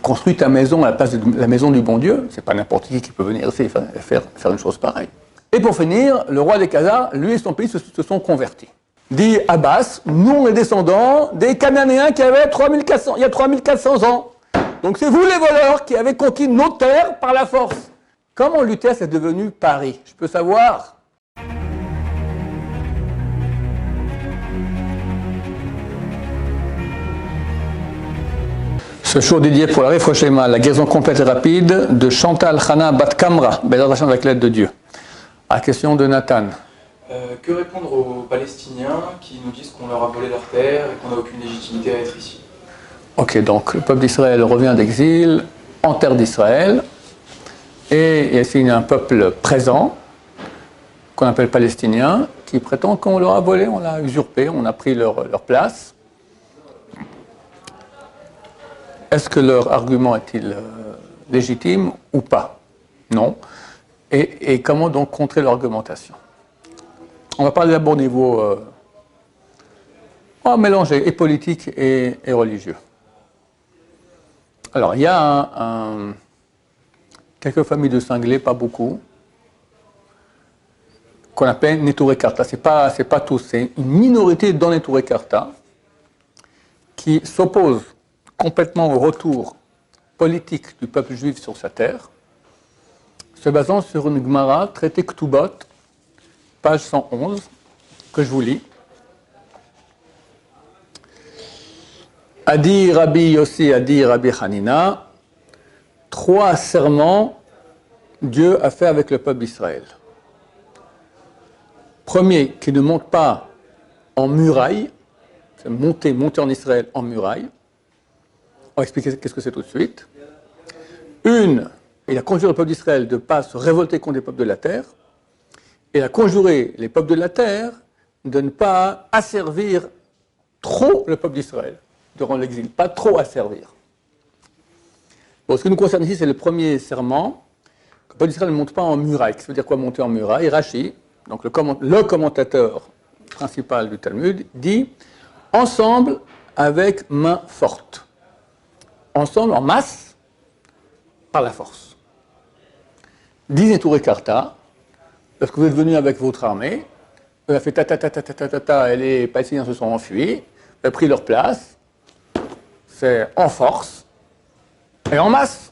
construis ta maison à la place de la maison du bon Dieu. C'est pas n'importe qui peut venir ici faire une chose pareille. Et pour finir, le roi des Khazars, lui et son pays se sont convertis. Dit Abbas, nous on est descendants des Cananéens qui avaient il y a 3400 ans. Donc c'est vous les voleurs qui avez conquis nos terres par la force. Comment Lutèce est devenu Paris? Je peux savoir? Ce show dédié pour la Refroshema, la guérison complète et rapide de Chantal Khana Bat Kamra, Bézat avec l'aide de Dieu. À question de Nathan. Que répondre aux Palestiniens qui nous disent qu'on leur a volé leurs terres et qu'on n'a aucune légitimité à être ici? Ok, donc le peuple d'Israël revient d'exil en terre d'Israël et il y a un peuple présent qu'on appelle palestinien qui prétend qu'on leur a volé, on l'a usurpé, on a pris leur place. Est-ce que leur argument est-il légitime ou pas? Non. Et comment donc contrer l'argumentation? On va parler d'abord au niveau mélangé, et politique et religieux. Alors, il y a quelques familles de cinglés, pas beaucoup, qu'on appelle Neturei Karta. C'est pas tous, c'est une minorité dans Neturei Karta qui s'oppose complètement au retour politique du peuple juif sur sa terre, se basant sur une Gemara, traité Ktubot, page 111, que je vous lis. Adi Rabbi Yossi, Adi Rabbi Hanina, 3 serments Dieu a fait avec le peuple d'Israël. Premier, qui ne monte pas en muraille, c'est monter en Israël en muraille. On va expliquer qu'est-ce que c'est tout de suite. Il a conjuré le peuple d'Israël de ne pas se révolter contre les peuples de la terre. Et il a conjuré les peuples de la terre de ne pas asservir trop le peuple d'Israël durant l'exil. Pas trop asservir. Bon, ce qui nous concerne ici, c'est le premier serment. Que le peuple d'Israël ne monte pas en muraille. Ça veut dire quoi monter en muraille? Rashi, donc le commentateur principal du Talmud, dit « ensemble avec main forte ». Ensemble, en masse, par la force. Dit Neturei Karta, lorsque vous êtes venu avec votre armée, vous avez fait ta, et les Palestiniens se sont enfuis, vous avez pris leur place, c'est en force et en masse.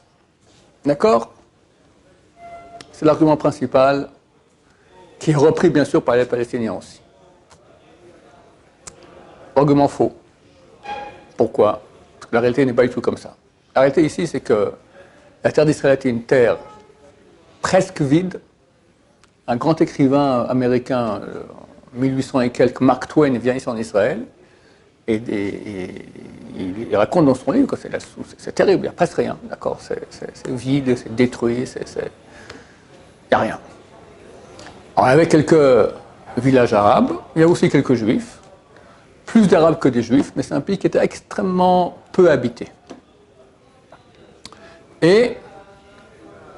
D'accord? C'est l'argument principal qui est repris bien sûr par les Palestiniens aussi. Argument faux. Pourquoi? Parce que la réalité n'est pas du tout comme ça. La réalité ici, c'est que la terre d'Israël était une terre presque vide. Un grand écrivain américain, 1800 et quelques, Mark Twain, vient ici en Israël et il raconte dans son livre que c'est terrible, il n'y a presque rien, d'accord? C'est vide, c'est détruit, il n'y a rien. Alors, avec quelques villages arabes, il y a aussi quelques juifs, plus d'arabes que des juifs, mais c'est un pays qui était extrêmement peu habité. Et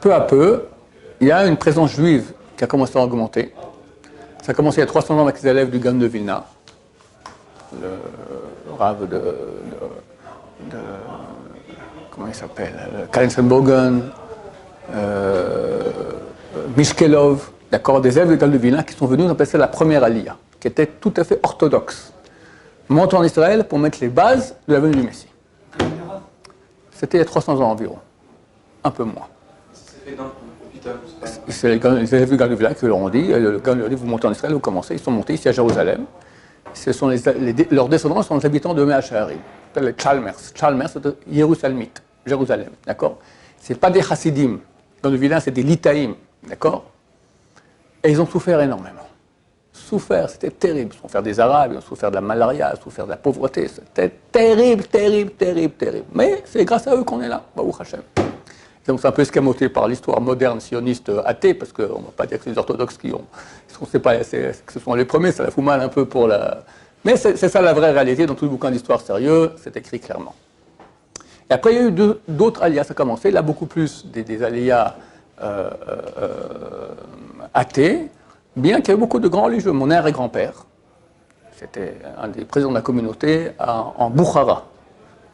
peu à peu, il y a une présence juive qui a commencé à augmenter. Ça a commencé il y a 300 ans avec les élèves du Gaon de Vilna, le rave de comment il s'appelle, Kallensenbogen, Mishkelov, d'accord, des élèves du Gaon de Vilna qui sont venus, on appelle ça la première Aliyah, qui était tout à fait orthodoxe. Montant en Israël pour mettre les bases de la venue du Messie. C'était il y a 300 ans environ, un peu moins. C'est les élèves du Gaon de Vilna qui leur ont dit, le Gaon leur dit, vous montez en Israël, vous commencez, ils sont montés ici à Jérusalem. Leurs descendants sont les habitants de Mea Shearim, les Chalmers. Chalmers, c'est Jérusalemite, Jérusalem, d'accord? Ce n'est pas des Hasidim. Gaon de Vilna, c'est des Litaïm, d'accord? Et ils ont souffert énormément. Souffert, c'était terrible. Ils ont souffert des Arabes, ils ont souffert de la malaria, ils ont souffert de la pauvreté. C'était terrible, terrible, terrible, terrible. Mais c'est grâce à eux qu'on est là, Baruch Hashem. Donc c'est un peu escamoté par l'histoire moderne sioniste athée, parce qu'on ne va pas dire que c'est les orthodoxes qui ont... que ce sont les premiers, ça la fout mal un peu pour la... Mais c'est ça la vraie réalité, dans tout le bouquin d'histoire sérieux, c'est écrit clairement. Et après, il y a eu d'autres aliyas, ça a commencé, là beaucoup plus des aliyas athées, bien qu'il y ait beaucoup de grands religieux. Mon arrière-grand-père, c'était un des présidents de la communauté en Bukhara.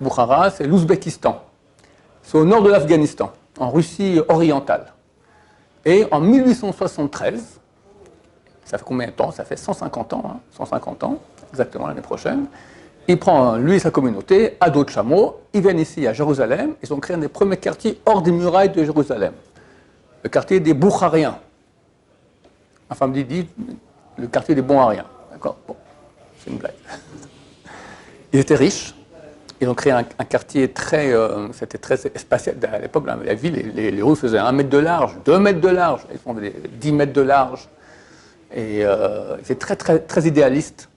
Bukhara, c'est l'Ouzbékistan. c'est au nord de l'Afghanistan, en Russie orientale. Et en 1873, ça fait combien de temps? Ça fait 150 ans, 150 ans, exactement l'année prochaine. Il prend, lui et sa communauté, à dos de chameau, ils viennent ici à Jérusalem, ils ont créé un des premiers quartiers hors des murailles de Jérusalem, le quartier des Boukhariens. Ma femme dit le quartier des Bons-Ariens. D'accord? Bon, c'est une blague. Ils étaient riches, ils ont créé un quartier c'était très spatial. À l'époque, la ville, les rues faisaient 1 mètre de large, 2 mètres de large, ils font 10 mètres de large. Et c'est très, très, très idéaliste.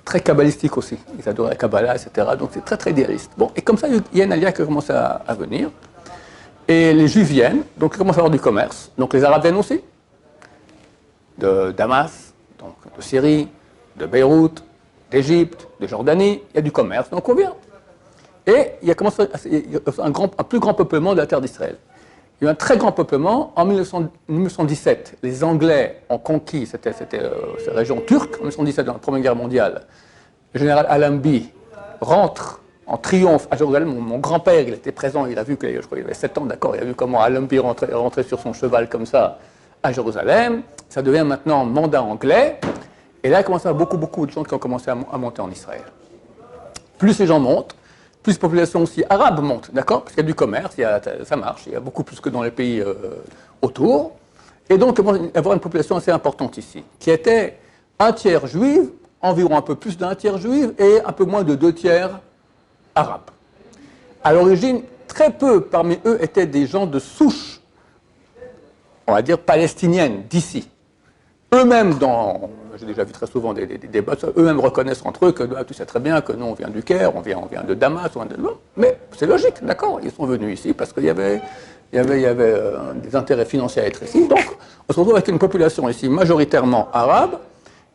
Très kabbalistique aussi. Ils adoraient la Kabbalah, etc. Donc c'est très, très idéaliste. Bon, et comme ça, il y a une alliance qui commence à venir. Et les Juifs viennent, donc ils commencent à avoir du commerce. Donc les Arabes viennent aussi. De Damas, donc de Syrie, de Beyrouth, d'Égypte, de Jordanie. Il y a du commerce, donc on vient. Et il y a commencé un plus grand peuplement de la terre d'Israël. Il y a eu un très grand peuplement. En 1917, les Anglais ont conquis cette région turque. En 1917, dans la Première Guerre mondiale, le général Allenby rentre en triomphe à Jérusalem. Mon grand-père, il était présent, il a vu, je crois qu'il avait 7 ans, d'accord, il a vu comment Allenby rentrait sur son cheval comme ça à Jérusalem. Ça devient maintenant mandat anglais. Et là, il commence à y avoir beaucoup de gens qui ont commencé à monter en Israël. Plus les gens montent, plus la population aussi arabe monte, d'accord? Parce qu'il y a du commerce, ça marche, il y a beaucoup plus que dans les pays autour. Et donc, il va y avoir une population assez importante ici, qui était un tiers juive, environ un peu plus d'un tiers juive, et un peu moins de 2 tiers arabes. À l'origine, très peu parmi eux étaient des gens de souche, on va dire palestinienne, d'ici. Eux-mêmes, j'ai déjà vu très souvent des débats, eux-mêmes reconnaissent entre eux que tu sais très bien que nous on vient du Caire, on vient de Damas, mais c'est logique, d'accord, ils sont venus ici parce qu'il y avait des intérêts financiers à être ici, donc on se retrouve avec une population ici majoritairement arabe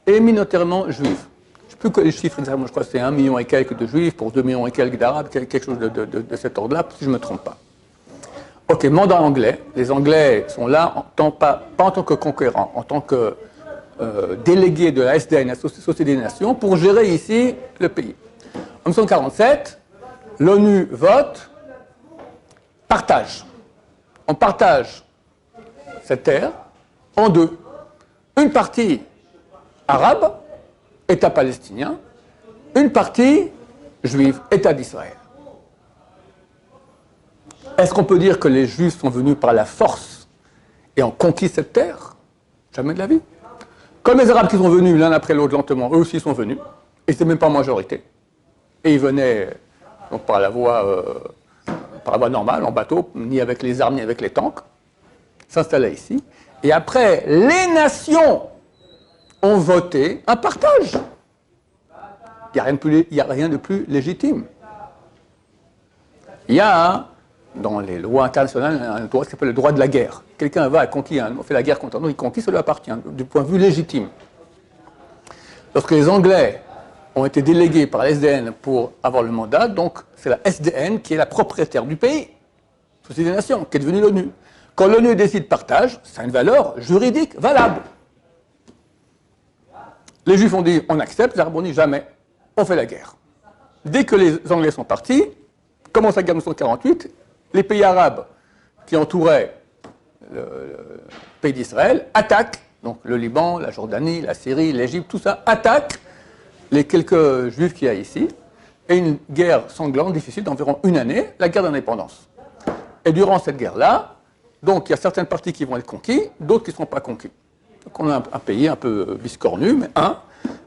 et minoritairement juive. Je ne sais plus que les chiffres exactement, je crois que c'est 1 million et quelques de juifs pour 2 millions et quelques d'arabes, quelque chose de cet ordre-là, si je ne me trompe pas. Ok, mandat anglais. Les Anglais sont là, pas en tant que conquérants, en tant que délégués de la SDN, la Société des Nations, pour gérer ici le pays. En 1947, l'ONU vote, partage. On partage cette terre en deux. Une partie arabe, État palestinien, une partie juive, État d'Israël. Est-ce qu'on peut dire que les Juifs sont venus par la force et ont conquis cette terre? Jamais de la vie. Comme les Arabes qui sont venus l'un après l'autre lentement, eux aussi sont venus, et ce n'est même pas en majorité. Et ils venaient donc, par la voie normale, en bateau, ni avec les armes, ni avec les tanks, s'installer ici. Et après, les nations ont voté un partage. Il n'y a rien de plus légitime. Il y a dans les lois internationales un droit qui s'appelle le droit de la guerre. Quelqu'un va conquérir, on fait la guerre contre un autre, il conquit, ça lui appartient, du point de vue légitime. Lorsque les Anglais ont été délégués par la SDN pour avoir le mandat, donc c'est la SDN qui est la propriétaire du pays, Société des Nations, qui est devenue l'ONU. Quand l'ONU décide partage, ça a une valeur juridique valable. Les Juifs ont dit on accepte, les Arabes ont dit jamais, on fait la guerre. Dès que les Anglais sont partis, commence la guerre de 1948, les pays arabes qui entouraient le pays d'Israël attaquent, donc le Liban, la Jordanie, la Syrie, l'Égypte, tout ça, attaquent les quelques Juifs qu'il y a ici, et une guerre sanglante, difficile, d'environ 1 année, la guerre d'indépendance. Et durant cette guerre-là, donc il y a certaines parties qui vont être conquises, d'autres qui ne seront pas conquises. Donc on a un pays un peu biscornu, mais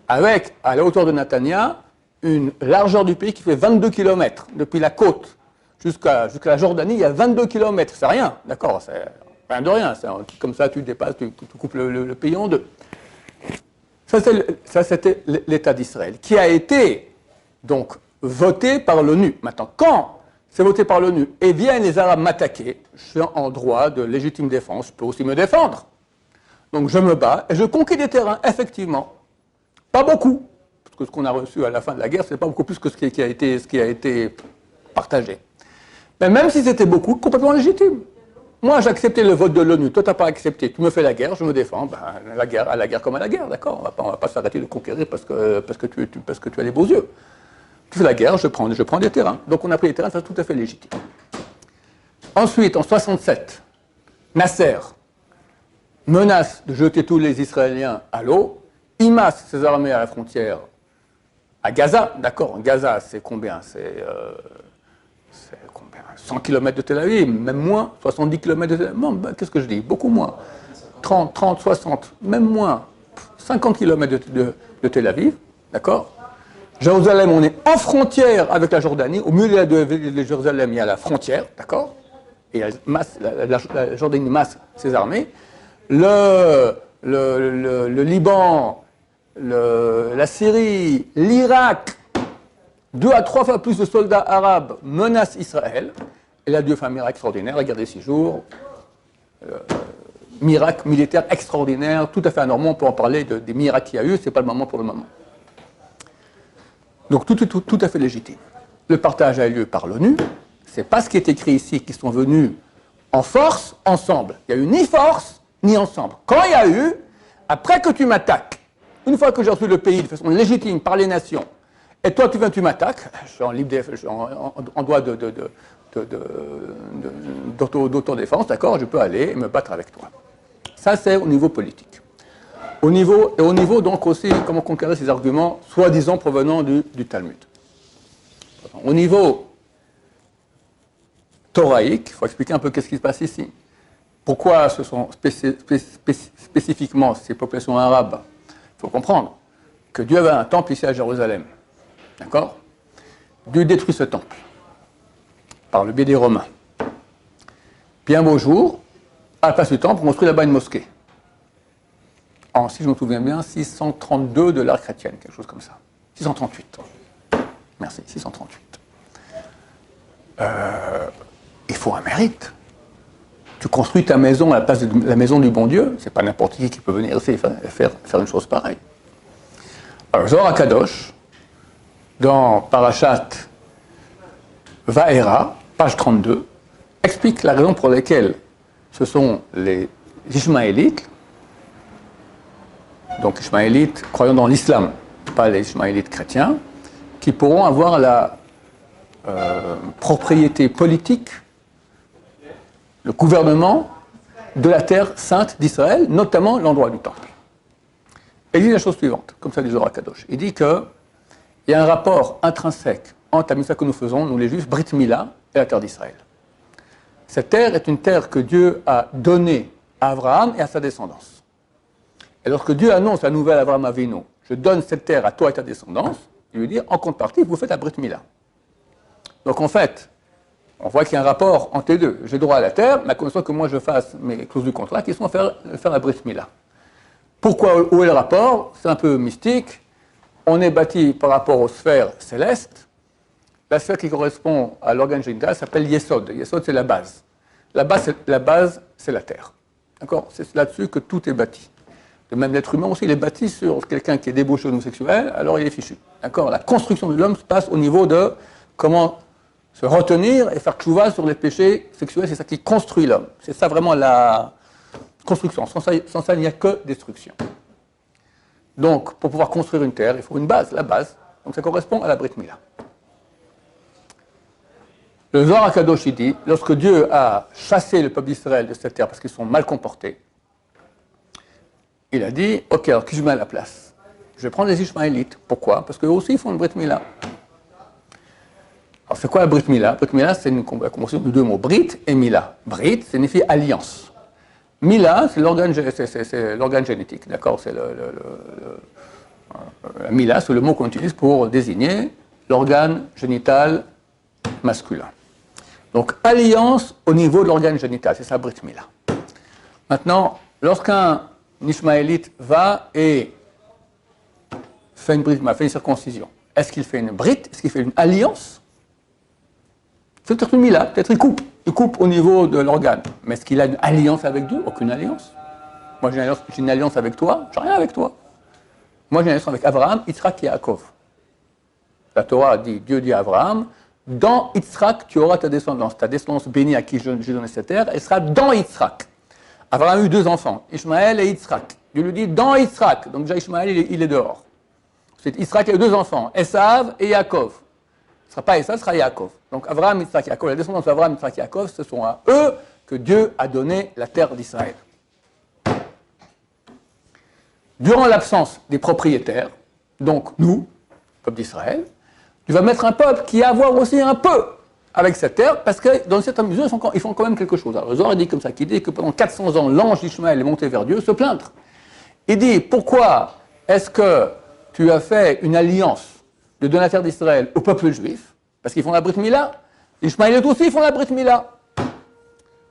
avec, à la hauteur de Netanya, une largeur du pays qui fait 22 km, depuis la côte jusqu'à la Jordanie, il y a 22 km, c'est rien, d'accord, c'est rien de rien, comme ça tu dépasses, tu coupes le pays en deux. Ça c'était l'État d'Israël, qui a été donc voté par l'ONU. Maintenant, quand c'est voté par l'ONU et viennent les Arabes m'attaquer, je suis en droit de légitime défense, je peux aussi me défendre. Donc je me bats et je conquis des terrains, effectivement, pas beaucoup. Parce que ce qu'on a reçu à la fin de la guerre, ce n'est pas beaucoup plus que ce qui a été partagé. Mais même si c'était beaucoup, complètement légitime. Moi, j'ai accepté le vote de l'ONU, toi, tu n'as pas accepté. Tu me fais la guerre, je me défends. Ben, à la guerre comme à la guerre, d'accord. On ne va pas s'arrêter de conquérir parce que tu as les beaux yeux. tu fais la guerre, je prends des terrains. Donc on a pris des terrains, c'est tout à fait légitime. Ensuite, en 67, Nasser menace de jeter tous les Israéliens à l'eau, il masse ses armées à la frontière à Gaza, d'accord, Gaza c'est combien? C'est combien? 100 km de Tel Aviv, même moins, 70 km de Tel Aviv, non, qu'est-ce que je dis? Beaucoup moins. 30, 60, même moins, 50 km de Tel Aviv, d'accord? Jérusalem, on est en frontière avec la Jordanie, au milieu de Jérusalem, il y a la frontière, d'accord? Et la Jordanie masse ses armées. Le Liban, la Syrie, l'Irak, 2 à 3 fois plus de soldats arabes menacent Israël. Et là, Dieu fait un miracle extraordinaire, la guerre des 6 jours, miracle militaire extraordinaire, tout à fait anormal, on peut en parler des miracles qu'il y a eu, ce n'est pas le moment pour le moment. Donc tout à fait légitime. Le partage a eu lieu par l'ONU, ce n'est pas ce qui est écrit ici, qui sont venus en force, ensemble. Il n'y a eu ni force, ni ensemble. Quand il y a eu, après que tu m'attaques, une fois que j'ai reçu le pays de façon légitime par les nations, et toi tu viens, tu m'attaques, je suis en libre je suis en droit d'autodéfense, d'accord, je peux aller et me battre avec toi. Ça c'est au niveau politique. Au niveau donc aussi, comment conquérir ces arguments, soi-disant provenant du Talmud. Au niveau thoraïque, il faut expliquer un peu qu'est-ce qui se passe ici. Pourquoi ce sont spécifiquement ces populations arabes? Il faut comprendre que Dieu avait un temple ici à Jérusalem. D'accord? Dieu détruit ce temple par le biais des Romains. Puis un beau jour, à la place du temple, on construit là-bas une mosquée. En, si je me souviens bien, 632 de l'ère chrétienne, quelque chose comme ça. 638. Merci, 638. Il faut un mérite. Tu construis ta maison à la place de la maison du bon Dieu, c'est pas n'importe qui peut venir ici faire une chose pareille. Alors, Zohar HaKadosh, dans Parashat Vaera, page 32, explique la raison pour laquelle ce sont les Ishmaélites, donc Ishmaélites croyant dans l'islam, pas les Ishmaélites chrétiens, qui pourront avoir la propriété politique, le gouvernement de la terre sainte d'Israël, notamment l'endroit du temple. Et il dit la chose suivante, comme ça dit Zohar HaKadosh. Il dit qu'il y a un rapport intrinsèque entre la mitzvah que nous faisons, nous les Juifs, Brit Mila, et la terre d'Israël. Cette terre est une terre que Dieu a donnée à Abraham et à sa descendance. Et lorsque Dieu annonce la nouvelle à Abraham Avinu, je donne cette terre à toi et ta descendance, il lui dit, en contrepartie, vous faites la Brit Mila. Donc en fait, on voit qu'il y a un rapport entre les deux. J'ai droit à la terre, mais à condition que moi je fasse mes clauses du contrat qui sont à faire la Brit Mila. Pourquoi, où est le rapport? C'est un peu mystique. On est bâti par rapport aux sphères célestes. La sphère qui correspond à l'organe génital s'appelle Yesod. Yesod, c'est la base. La base, c'est la terre. D'accord? C'est là-dessus que tout est bâti. De même, l'être humain aussi, il est bâti sur quelqu'un qui est débauché homosexuel, alors il est fichu. D'accord? La construction de l'homme se passe au niveau de comment se retenir et faire tchouva sur les péchés sexuels. C'est ça qui construit l'homme. C'est ça vraiment la construction. Sans ça, il n'y a que destruction. Donc, pour pouvoir construire une terre, il faut une base, la base. Donc, ça correspond à la Brit Mila. Le Zohar HaKadosh dit, lorsque Dieu a chassé le peuple d'Israël de cette terre parce qu'ils sont mal comportés, il a dit, ok, alors qui je mets à la place? Je vais prendre les Ishmaélites. Pourquoi? Parce qu'eux aussi, ils font une Brit Mila. Alors, c'est quoi la Brit Mila? Brit Mila, c'est une combinaison de deux mots, Brit et Mila. Brit signifie alliance. Mila, c'est l'organe génétique, d'accord? C'est Mila, c'est le mot qu'on utilise pour désigner l'organe génital masculin. Donc, alliance au niveau de l'organe génital, c'est ça, Brit Mila. Maintenant, lorsqu'un Ishmaélite va et fait une Brit Mila, fait une circoncision, est-ce qu'il fait une Brit? Est-ce qu'il fait une alliance? C'est peut-être une Mila, peut-être il coupe au niveau de l'organe. Mais est-ce qu'il a une alliance avec Dieu? Aucune alliance. Moi, j'ai une alliance avec toi, j'ai rien avec toi. Moi, j'ai une alliance avec Abraham, Yitzhak et Yaakov. La Torah dit, Dieu dit à Abraham, dans Yitzhak, tu auras ta descendance bénie à qui j'ai donné cette terre, elle sera dans Yitzhak. Abraham a eu 2 enfants, Ishmaël et Yitzhak. Dieu lui dit, dans Yitzhak. Donc déjà, Ishmaël, il est dehors. Ensuite, Yitzhak a eu 2 enfants, Esav et Yaakov. Ce ne sera pas Esav, ce sera Yaakov. Donc Abraham, Yitzhak, Yaakov, la descendance d'Abraham, Yitzhak, Yaakov, ce sont à eux que Dieu a donné la terre d'Israël. Durant l'absence des propriétaires, donc nous, peuple d'Israël, tu vas mettre un peuple qui a à voir aussi un peu avec cette terre, parce que dans une certaine mesure, ils font quand même quelque chose. Alors, le Zohar dit comme ça, qu'il dit que pendant 400 ans, l'ange d'Ishmaël est monté vers Dieu se plaindre. Il dit, pourquoi est-ce que tu as fait une alliance de donner la terre d'Israël au peuple juif? Parce qu'ils font la Brit Mila. Ishmaël aussi, ils font la Brit Mila.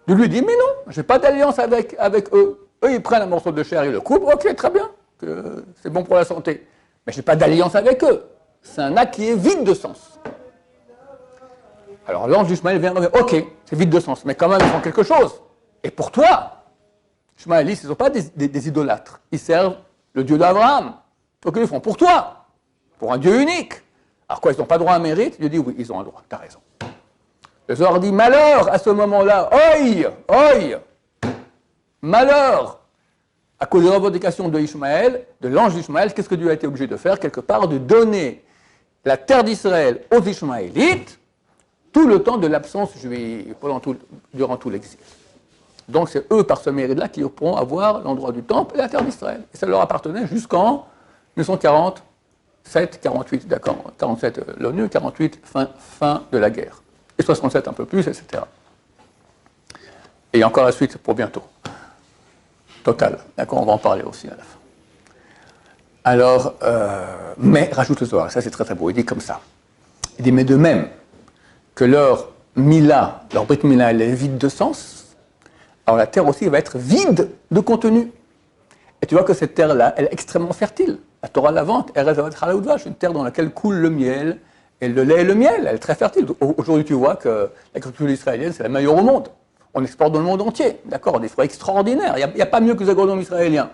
Dieu lui dit, mais non, je n'ai pas d'alliance avec eux. Eux, ils prennent un morceau de chair, ils le coupent, ok, très bien, c'est bon pour la santé. Mais je n'ai pas d'alliance avec eux. C'est un acte qui est vide de sens. Alors l'ange d'Ishmaël vient dire, ok, c'est vide de sens, mais quand même, ils font quelque chose. Et pour toi, Ishmaélites, ils ne sont pas des idolâtres. Ils servent le Dieu d'Abraham. Donc ils le font pour toi, pour un Dieu unique. Alors quoi, ils n'ont pas droit à un mérite? Dieu dit, oui, ils ont un droit, tu as raison. Le Zohar dit, malheur à ce moment-là, oi, malheur, à cause de la revendication de Ishmaël, de l'ange d'Ishmaël, qu'est-ce que Dieu a été obligé de faire? Quelque part, de donner la terre d'Israël aux Ishmaélites tout le temps de l'absence juive, durant tout l'exil. Donc c'est eux, par ce mérite-là, qui pourront avoir l'endroit du temple et la terre d'Israël. Et ça leur appartenait jusqu'en 1947, 48, d'accord, 47 l'ONU, 48, fin de la guerre. Et 67 un peu plus, etc. Et encore la suite pour bientôt. Total, d'accord, on va en parler aussi à la fin. Alors, mais, rajoute le Zohar, ça c'est très très beau, il dit comme ça. Il dit, mais de même que leur Mila, leur Brit Mila, elle est vide de sens, alors la terre aussi va être vide de contenu. Et tu vois que cette terre-là, elle est extrêmement fertile. La Torah la vante, Eretz Halaoudvash, une terre dans laquelle coule le miel, et le lait et le miel, elle est très fertile. Aujourd'hui, tu vois que l'agriculture israélienne, c'est la meilleure au monde. On exporte dans le monde entier, d'accord, des fruits extraordinaires. Il n'y a pas mieux que les agronomes israéliens.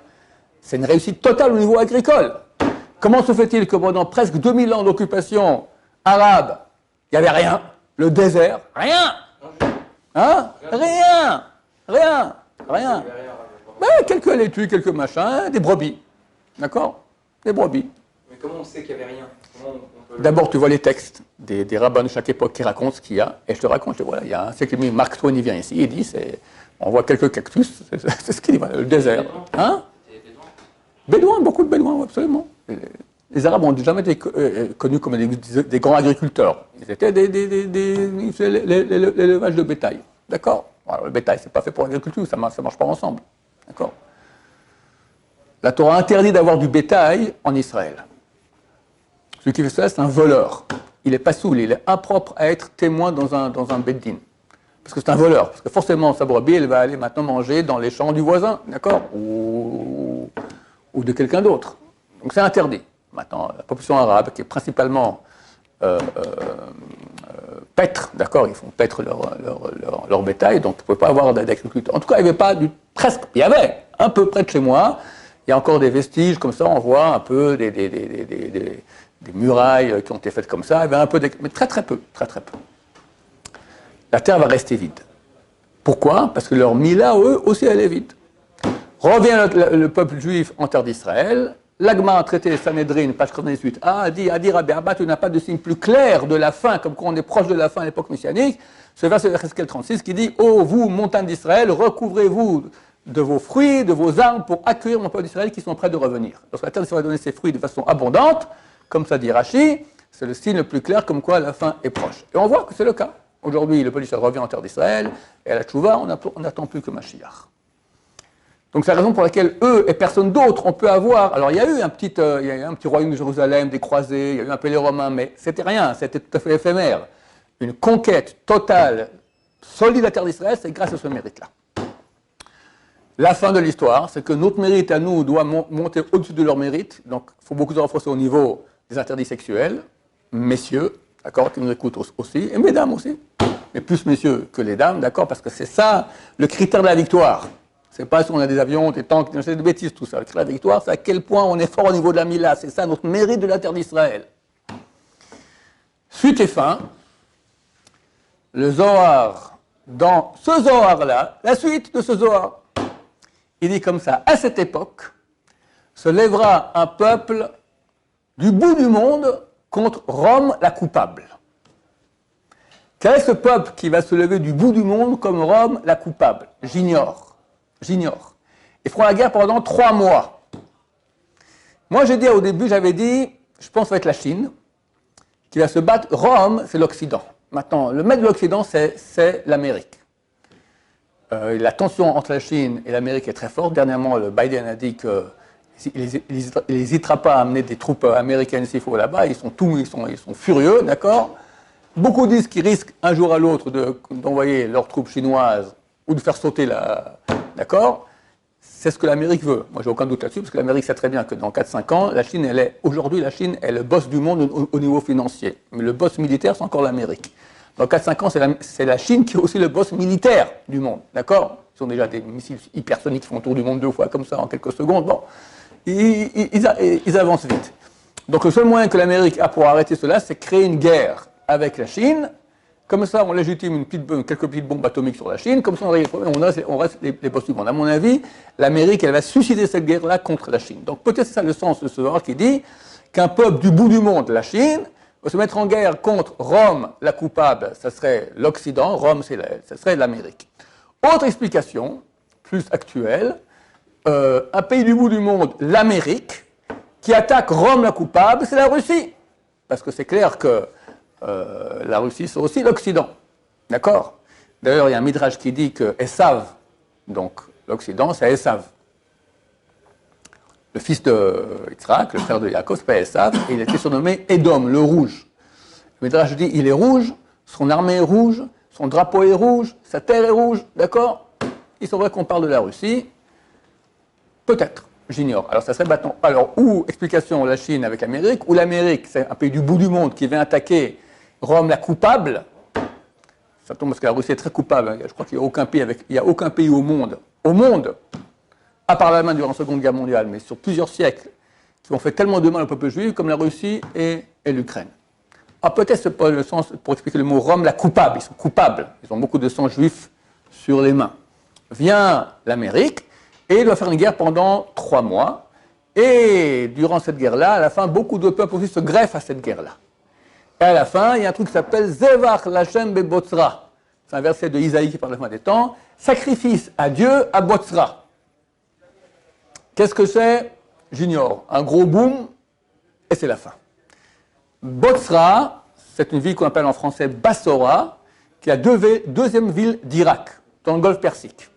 C'est une réussite totale au niveau agricole. Comment se fait-il que pendant presque 2000 ans d'occupation arabe, il n'y avait rien? Le désert, rien. Hein? Rien. Ben, quelques laitues, quelques machins, des brebis. D'accord? Des brebis. Mais comment on sait qu'il n'y avait rien? D'abord, tu vois les textes des rabbins de chaque époque qui racontent ce qu'il y a. Et je te raconte, voilà, il y a un siècle et demi, Mark Twain, il vient ici, il dit, on voit quelques cactus, c'est ce qu'il dit, le désert. Hein? Bédouins, beaucoup de bédouins, absolument. Les Arabes n'ont jamais été connus comme des grands agriculteurs. Ils étaient ils faisaient l'élevage de bétail. D'accord? Alors, le bétail, c'est pas fait pour l'agriculture, ça marche pas ensemble. D'accord? La Torah interdit d'avoir du bétail en Israël. Celui qui fait cela, c'est un voleur. Il n'est pas saoul, il est impropre à être témoin dans un beddin. Parce que c'est un voleur. Parce que forcément, sa brebis, elle va aller maintenant manger dans les champs du voisin, d'accord? Ou de quelqu'un d'autre. Donc c'est interdit. Maintenant, la population arabe, qui est principalement paître, d'accord, ils font paître leur bétail, donc ils ne pouvaient pas avoir d'agriculture. En tout cas, il n'y avait pas il y avait, un peu près de chez moi, il y a encore des vestiges comme ça, on voit un peu des murailles qui ont été faites comme ça, il y avait un peu mais très très peu. La terre va rester vide. Pourquoi? Parce que leur Mila, eux, aussi, elle est vide. Revient le peuple juif en terre d'Israël. L'Agma a traité Sanhedrin, page 98, a dit Rabbi Abba, tu n'as pas de signe plus clair de la fin, comme quand on est proche de la fin à l'époque messianique. Ce verset de Cheskel 36 qui dit, ô vous, montagne d'Israël, recouvrez-vous de vos fruits, de vos armes pour accueillir mon peuple d'Israël qui sont prêts de revenir. Lorsque la terre d'Israël va donner ses fruits de façon abondante, comme ça dit Rashi, c'est le signe le plus clair comme quoi la fin est proche. Et on voit que c'est le cas. Aujourd'hui, le peuple d'Israël revient en terre d'Israël, et à la Tchouva, on n'attend plus que Mashiach. Donc c'est la raison pour laquelle eux et personne d'autre, on peut avoir... Alors il y a eu un petit royaume de Jérusalem, des croisés, il y a eu un peu les Romains, mais c'était rien, c'était tout à fait éphémère. Une conquête totale, solide de la terre d'Israël, c'est grâce à ce mérite-là. La fin de l'histoire, c'est que notre mérite à nous doit monter au-dessus de leur mérite, donc il faut beaucoup de renforcer au niveau des interdits sexuels, messieurs, d'accord, qui nous écoutent aussi, et mesdames aussi, mais plus messieurs que les dames, d'accord, parce que c'est ça le critère de la victoire. C'est pas si on a des avions, des tanks, c'est des bêtises, tout ça. La victoire, c'est à quel point on est fort au niveau de la Mila. C'est ça notre mérite de la terre d'Israël. Suite et fin, le Zohar, dans ce Zohar-là, la suite de ce Zohar, il dit comme ça, à cette époque, se lèvera un peuple du bout du monde contre Rome la coupable. Quel est ce peuple qui va se lever du bout du monde comme Rome la coupable? J'ignore. J'ignore. Ils feront la guerre pendant 3 mois. Moi, j'ai dit au début, j'avais dit, je pense que ça va être la Chine qui va se battre. Rome, c'est l'Occident. Maintenant, le maître de l'Occident, c'est l'Amérique. La tension entre la Chine et l'Amérique est très forte. Dernièrement, le Biden a dit qu'il n'hésitera pas à amener des troupes américaines s'il faut là-bas. Ils sont furieux, d'accord? Beaucoup disent qu'ils risquent un jour à l'autre d'envoyer leurs troupes chinoises ou de faire sauter la... D'accord? C'est ce que l'Amérique veut. Moi, j'ai aucun doute là-dessus, parce que l'Amérique sait très bien que dans 4-5 ans, aujourd'hui, la Chine est le boss du monde au niveau financier. Mais le boss militaire, c'est encore l'Amérique. Dans 4-5 ans, c'est la Chine qui est aussi le boss militaire du monde. D'accord? Ils ont déjà des missiles hypersoniques qui font le tour du monde 2 fois comme ça en quelques secondes. Bon, ils avancent vite. Donc le seul moyen que l'Amérique a pour arrêter cela, c'est créer une guerre avec la Chine. Comme ça, on légitime quelques petites bombes atomiques sur la Chine. Comme ça, on reste les boss du monde. À mon avis, l'Amérique, elle va susciter cette guerre-là contre la Chine. Donc peut-être c'est ça le sens de ce verset qui dit qu'un peuple du bout du monde, la Chine, va se mettre en guerre contre Rome, la coupable, ça serait l'Occident, Rome, ça serait l'Amérique. Autre explication, plus actuelle, un pays du bout du monde, l'Amérique, qui attaque Rome, la coupable, c'est la Russie. Parce que c'est clair que la Russie, c'est aussi l'Occident. D'accord? D'ailleurs, il y a un midrash qui dit que Esav, donc l'Occident, c'est Esav. Le fils de Yitzhak, le frère de Yaakov, s'appelle Esav, et il a été surnommé Édom, le rouge. Le midrash dit, il est rouge, son armée est rouge, son drapeau est rouge, sa terre est rouge, d'accord? Il serait vrai qu'on parle de la Russie. Peut-être, j'ignore. Alors ça serait maintenant. Alors, ou explication, la Chine avec l'Amérique, ou l'Amérique, c'est un pays du bout du monde qui vient attaquer Rome, la coupable. Ça tombe parce que la Russie est très coupable. Je crois qu'il n'y a aucun pays au monde, à part l'Allemagne durant la Seconde Guerre mondiale, mais sur plusieurs siècles, qui ont fait tellement de mal au peuple juif comme la Russie et l'Ukraine. Ah, peut-être c'est pas le sens pour expliquer le mot Rome, la coupable. Ils sont coupables. Ils ont beaucoup de sang juif sur les mains. Vient l'Amérique et doit faire une guerre pendant 3 mois. Et durant cette guerre-là, à la fin, beaucoup de peuples aussi se greffent à cette guerre-là. Et à la fin, il y a un truc qui s'appelle Zevach Lachem Bebotzra. C'est un verset de Isaïe qui parle de la fin des temps. Sacrifice à Dieu à Botzra. Qu'est-ce que c'est? J'ignore. Un gros boom, et c'est la fin. Botzra, c'est une ville qu'on appelle en français Bassora, qui est la deuxième ville d'Irak, dans le golfe Persique.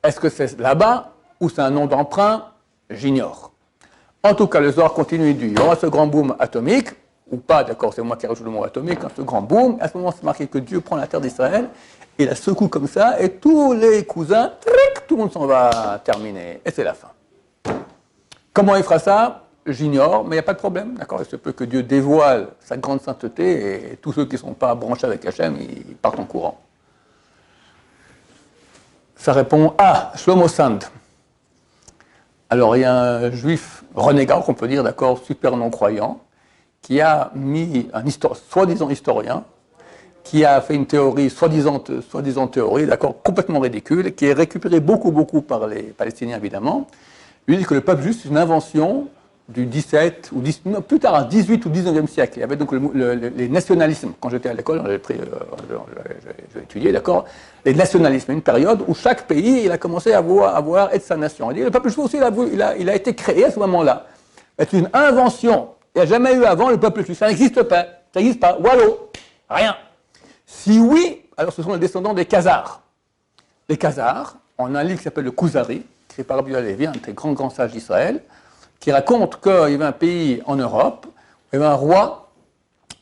Est-ce que c'est là-bas, ou c'est un nom d'emprunt? J'ignore. En tout cas, le Zohar continue et dit, il y aura ce grand boom atomique, ou pas, d'accord, c'est moi qui rajoute le mot atomique, hein, ce grand boom. À ce moment, c'est marqué que Dieu prend la terre d'Israël, et la secoue comme ça, et tous les cousins, tout le monde s'en va terminer, et c'est la fin. Comment il fera ça? J'ignore, mais il n'y a pas de problème, d'accord? Il se peut que Dieu dévoile sa grande sainteté, et tous ceux qui ne sont pas branchés avec Hachem, ils partent en courant. Ça répond à Shlomo Sand. Alors, il y a un juif renégat, qu'on peut dire, d'accord, super non-croyant, qui a mis un soi-disant historien, qui a fait une théorie, soi-disant théorie, d'accord, complètement ridicule, qui est récupérée beaucoup par les Palestiniens, évidemment. Lui dit que le peuple juif, c'est une invention du 17 ou plus tard, 18 ou 19e siècle. Il y avait donc les nationalismes. Quand j'étais à l'école, j'ai étudié, d'accord, les nationalismes, une période où chaque pays, il a commencé à avoir être sa nation. Il dit, le peuple juif aussi, il a été créé à ce moment-là. C'est une invention. Il n'y a jamais eu avant le peuple juif. Ça n'existe pas. Ça n'existe pas. Wallo. Rien. Si oui, alors ce sont les descendants des Khazars. Les Khazars, on a un livre qui s'appelle le Kuzari, écrit par Rabbi Levi, un des grands sages d'Israël, qui raconte qu'il y avait un pays en Europe, il y avait un roi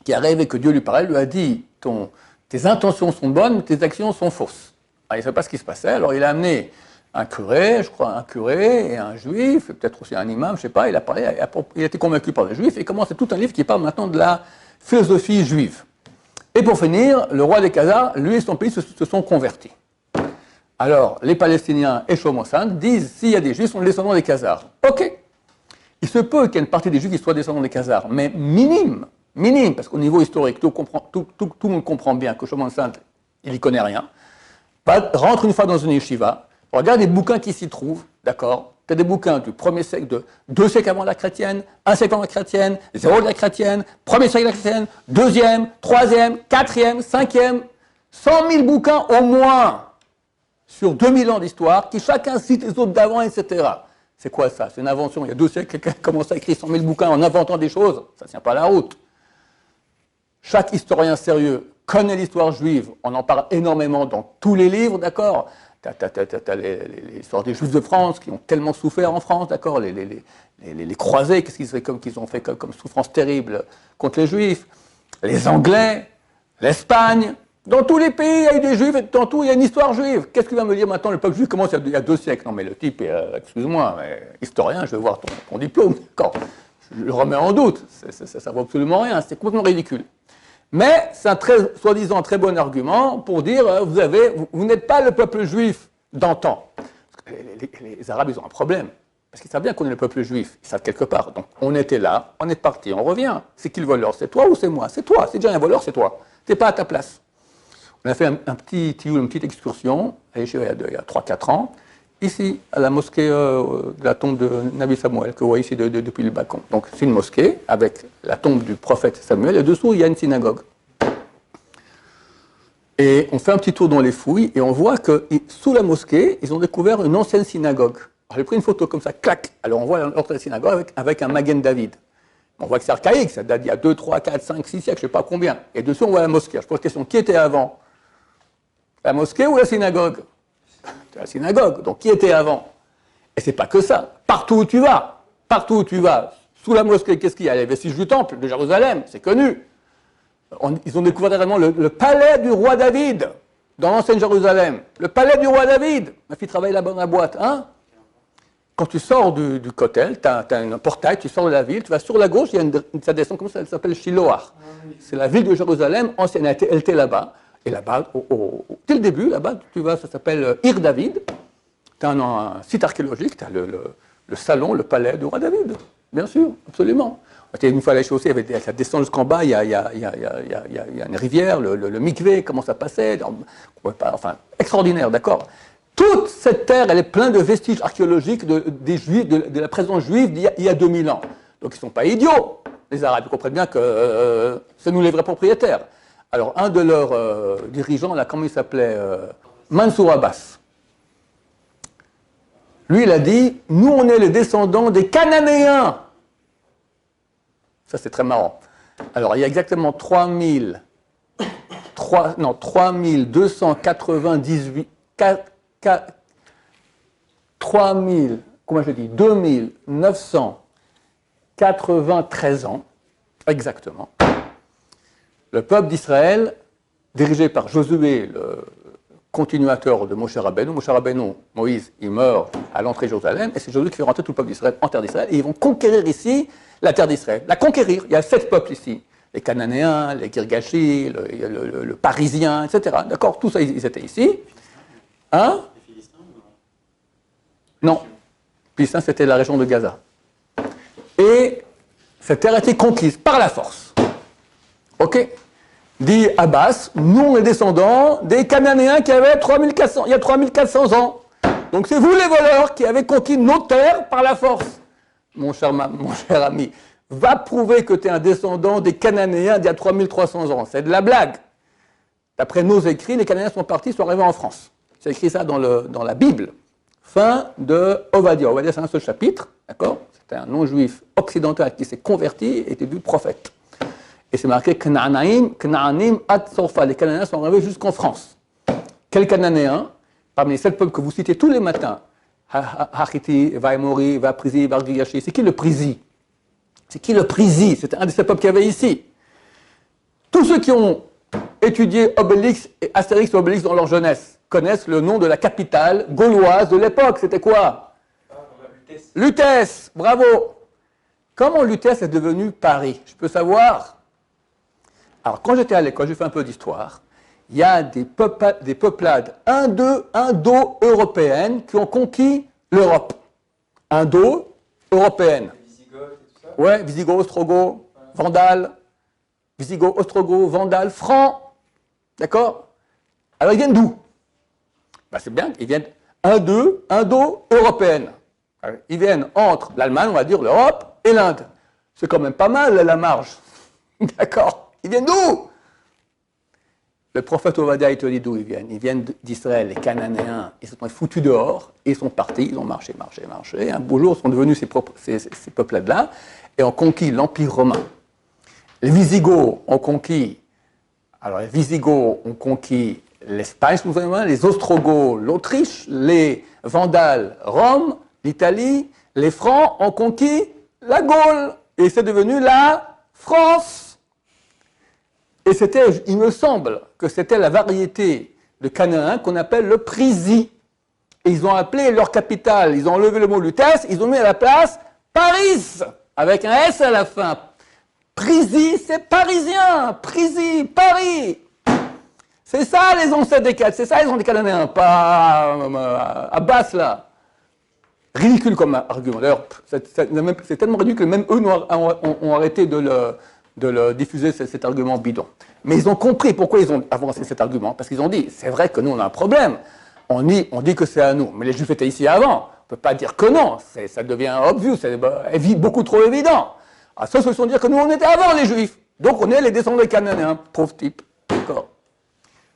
qui a rêvé que Dieu lui parlait, lui a dit tes intentions sont bonnes, mais tes actions sont fausses. Alors, il ne savait pas ce qui se passait, alors il a amené un curé, je crois, un curé et un juif, et peut-être aussi un imam, je ne sais pas, il a été convaincu par les juifs, et commence tout un livre qui parle maintenant de la philosophie juive. Et pour finir, le roi des Khazars, lui et son pays se sont convertis. Alors, les Palestiniens et Shlomo Sand disent, s'il y a des juifs, sont les descendants des Khazars. Ok. Il se peut qu'il y ait une partie des juifs qui soient descendants des Khazars, mais minime, parce qu'au niveau historique, tout le monde comprend bien que Shlomo Sand, il n'y connaît rien. Rentre une fois dans une yeshiva, regarde les bouquins qui s'y trouvent, d'accord, Tu as des bouquins du 1er siècle, de 2 siècles avant la chrétienne, 1 siècle avant la chrétienne, 0 de la chrétienne, 1er siècle de la chrétienne, 2e, 3e, 4e, 5e, 100 000 bouquins au moins sur 2000 ans d'histoire, qui chacun cite les autres d'avant, etc. C'est quoi ça? C'est une invention. Il y a 2 siècles, quelqu'un commence à écrire 100 000 bouquins en inventant des choses. Ça ne tient pas la route. Chaque historien sérieux connaît l'histoire juive. On en parle énormément dans tous les livres, d'accord? T'as l'histoire des Juifs de France qui ont tellement souffert en France, d'accord? Les croisés, qu'est-ce qu'ils ont fait comme souffrance terrible contre les Juifs? Les Anglais, l'Espagne. Dans tous les pays, il y a eu des Juifs et dans tout, il y a une histoire juive. Qu'est-ce qu'il va me dire maintenant? Le peuple juif commence il y a 2 siècles. Non, mais le type, excuse-moi, mais historien, je veux voir ton diplôme. D'accord. Je le remets en doute. Ça ne vaut absolument rien. C'est complètement ridicule. Mais c'est un soi-disant très bon argument pour dire vous n'êtes pas le peuple juif d'antan. Les Arabes, ils ont un problème. Parce qu'ils savent bien qu'on est le peuple juif. Ils savent quelque part. Donc, on était là, on est parti, on revient. C'est qui le voleur? C'est toi ou c'est moi? C'est toi. C'est déjà un voleur, c'est toi. Tu n'es pas à ta place. On a fait une petite excursion, il y a 3-4 ans, ici, à la mosquée de la tombe de Nabi Samuel, que vous voyez ici depuis le balcon. Donc, c'est une mosquée avec la tombe du prophète Samuel, et dessous, il y a une synagogue. Et on fait un petit tour dans les fouilles, et on voit que sous la mosquée, ils ont découvert une ancienne synagogue. Alors, j'ai pris une photo comme ça, clac. Alors, on voit l'entrée de la synagogue avec un Magen David. On voit que c'est archaïque, ça date d'il y a 2, 3, 4, 5, 6 siècles, je ne sais pas combien. Et dessous, on voit la mosquée. Je pose la question, qui était avant? La mosquée ou la synagogue? C'est la synagogue. Donc, qui était avant? Et c'est pas que ça. Partout où tu vas, sous la mosquée, qu'est-ce qu'il y a? Les vestiges du temple de Jérusalem, c'est connu. Ils ont découvert également le palais du roi David, dans l'ancienne Jérusalem. Le palais du roi David. Ma fille travaille là-bas dans la boîte, hein? Quand tu sors du kotel, tu as un portail, tu sors de la ville, tu vas sur la gauche, ça descend comme ça, elle s'appelle Shiloah. C'est la ville de Jérusalem ancienne, elle était là-bas. Et là-bas, dès le début, là-bas, tu vas, ça s'appelle Ir David. Tu as un site archéologique, tu as le salon, le palais du roi David. Bien sûr, absolument. Une fois à la chaussée, ça descend jusqu'en bas, il y a une rivière, le mikvé, comment ça passait. Enfin, extraordinaire, d'accord. Toute cette terre, elle est pleine de vestiges archéologiques des Juifs, de la présence juive d'il y a 2000 ans. Donc ils ne sont pas idiots, les Arabes. Ils comprennent bien que c'est nous les vrais propriétaires. Alors, un de leurs dirigeants, là, comment il s'appelait Mansour Abbas. Lui, il a dit, nous, on est les descendants des Cananéens. Ça, c'est très marrant. Alors, il y a exactement 2993 ans, exactement. Le peuple d'Israël, dirigé par Josué, le continuateur de Moshe Rabbeinu. Moshe Rabbeinu, Moïse, il meurt à l'entrée de Jérusalem, et c'est Josué qui fait rentrer tout le peuple d'Israël en terre d'Israël, et ils vont conquérir ici la terre d'Israël. La conquérir, il y a 7 peuples ici. Les Cananéens, les Girgachis, le Parisien, etc. D'accord, tout ça, ils étaient ici. Hein? Les Philistins? Non. Les Philistins, c'était la région de Gaza. Et cette terre a été conquise par la force. Ok? Dit Abbas, nous on est descendants des Cananéens qui avaient il y a 3400 ans. Donc c'est vous les voleurs qui avez conquis nos terres par la force. Mon cher ami, va prouver que tu es un descendant des Cananéens d'il y a 3300 ans. C'est de la blague. D'après nos écrits, les Cananéens sont partis, sont arrivés en France. C'est écrit ça dans la Bible. Fin de Ovadia. Ovadia, c'est un seul chapitre, d'accord? C'était un non-juif occidental qui s'est converti et était vu prophète. Et c'est marqué Knaanim ad Sorfa. Les Cananéens sont arrivés jusqu'en France. Quels Cananéens? Parmi les 7 peuples que vous citez tous les matins, Hachiti, Vaimori, Vaprizi, Vargigashi. C'est qui le Prizi? C'est qui le Prizi? C'était un de ces peuples qu'il y avait ici. Tous ceux qui ont étudié Obélix et Astérix et Obélix dans leur jeunesse connaissent le nom de la capitale gauloise de l'époque. C'était quoi? Lutèce. Bravo. Comment Lutèce est devenu Paris? Je peux savoir? Alors, quand j'étais à l'école, j'ai fait un peu d'histoire. Il y a des peuplades indo-européennes qui ont conquis l'Europe. Indo-européennes. Visigoths et tout ça? Ouais, Visigoths, Ostrogoths, Vandales. Visigoths, Ostrogoths, Vandales, Francs. D'accord? Alors, ils viennent d'où? Ben, c'est bien, ils viennent indo-européennes. Ils viennent entre l'Allemagne, on va dire l'Europe, et l'Inde. C'est quand même pas mal la marge. D'accord? Ils viennent d'où? Le prophète Ovadia, il te dit d'où ils viennent. Ils viennent d'Israël, les Cananéens. Ils se sont foutus dehors, et ils sont partis, ils ont marché. Un beau jour, ils sont devenus ces peuplades-là, et ont conquis l'Empire romain. Les Visigoths ont conquis, l'Espagne, les Ostrogoths, l'Autriche, les Vandales, Rome, l'Italie, les Francs ont conquis la Gaule, et c'est devenu la France. Et c'était, il me semble, que c'était la variété de Canaan qu'on appelle le Prisi. Et ils ont appelé leur capitale, ils ont enlevé le mot Lutèce, ils ont mis à la place Paris, avec un S à la fin. Prisi, c'est parisien, Prisi, Paris. C'est ça les ancêtres des Cananéens, c'est ça les ancêtres des Cananéens, pas Abbas là. Ridicule comme argument. D'ailleurs, c'est tellement ridicule que même eux ont arrêté de le diffuser cet argument bidon. Mais ils ont compris pourquoi ils ont avancé cet argument, parce qu'ils ont dit, c'est vrai que nous on a un problème, on dit que c'est à nous, mais les Juifs étaient ici avant, on ne peut pas dire que non, ça devient obvious, c'est beaucoup trop évident. À ça, se sont dire que nous on était avant les Juifs, donc on est les descendants des Cananéens, pauvre type, d'accord.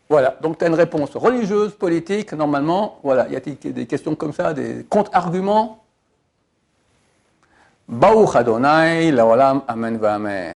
Voilà, donc tu as une réponse religieuse, politique, normalement, voilà, il y a des questions comme ça, des contre-arguments. Baruch Adonai, Laolam, Amen, V'Amen.